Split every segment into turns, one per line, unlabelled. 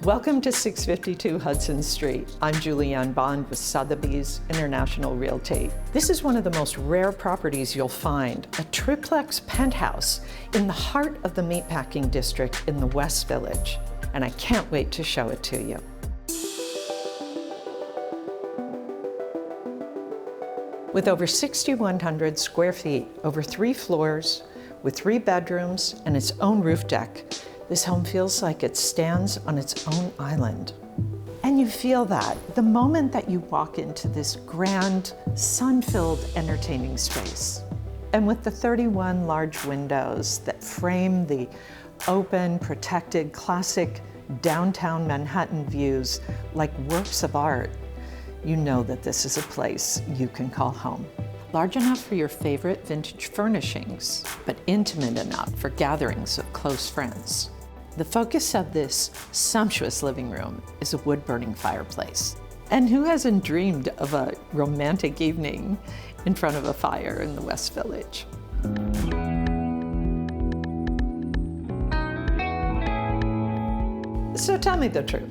Welcome to 652 Hudson Street. I'm Julianne Bond with Sotheby's International Realty. This is one of the most rare properties you'll find, a triplex penthouse in the heart of the meatpacking district in the West Village. And I can't wait to show it to you. With over 6,100 square feet, over 3 floors, with 3 bedrooms and its own roof deck, this home feels like it stands on its own island. And you feel that the moment that you walk into this grand, sun-filled entertaining space. And with the 31 large windows that frame the open, protected, classic downtown Manhattan views like works of art, you know that this is a place you can call home. Large enough for your favorite vintage furnishings, but intimate enough for gatherings of close friends. The focus of this sumptuous living room is a wood-burning fireplace. And who hasn't dreamed of a romantic evening in front of a fire in the West Village? So tell me the truth.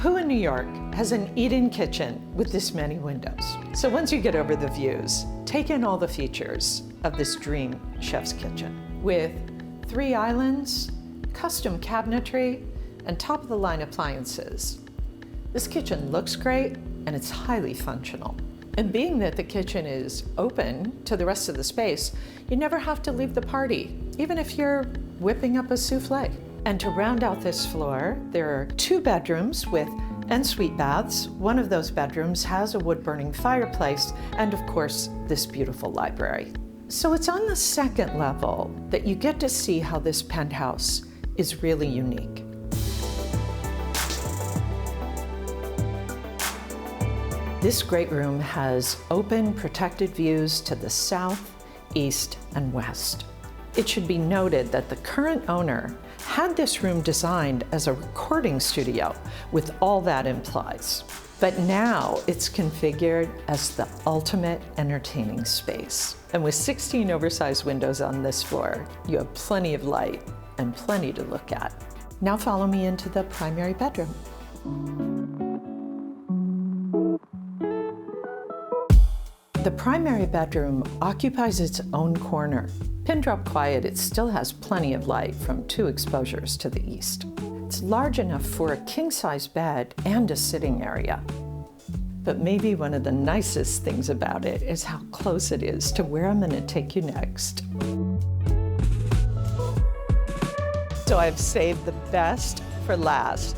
Who in New York has an eat-in kitchen with this many windows? So once you get over the views, take in all the features of this dream chef's kitchen. With 3 islands, custom cabinetry, and top-of-the-line appliances. This kitchen looks great, and it's highly functional. And being that the kitchen is open to the rest of the space, you never have to leave the party, even if you're whipping up a souffle. And to round out this floor, there are 2 bedrooms with ensuite baths. One of those bedrooms has a wood-burning fireplace, and of course, this beautiful library. So it's on the 2nd level that you get to see how this penthouse is really unique. This great room has open, protected views to the south, east, and west. It should be noted that the current owner had this room designed as a recording studio with all that implies. But now it's configured as the ultimate entertaining space. And with 16 oversized windows on this floor, you have plenty of light and plenty to look at. Now follow me into the primary bedroom. The primary bedroom occupies its own corner. Pin drop quiet, it still has plenty of light from 2 exposures to the east. It's large enough for a king-size bed and a sitting area. But maybe one of the nicest things about it is how close it is to where I'm gonna take you next. So I've saved the best for last.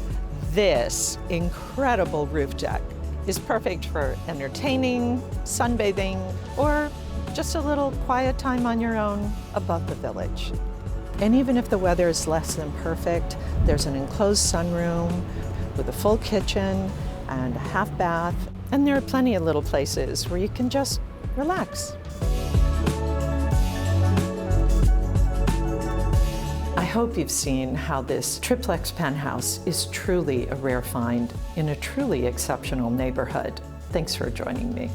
This incredible roof deck is perfect for entertaining, sunbathing, or just a little quiet time on your own above the village. And even if the weather is less than perfect, there's an enclosed sunroom with a full kitchen and a half bath. And there are plenty of little places where you can just relax. I hope you've seen how this triplex penthouse is truly a rare find in a truly exceptional neighborhood. Thanks for joining me.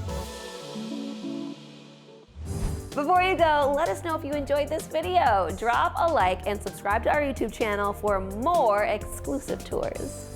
Before you go, let us know if you enjoyed this video. Drop a like and subscribe to our YouTube channel for more exclusive tours.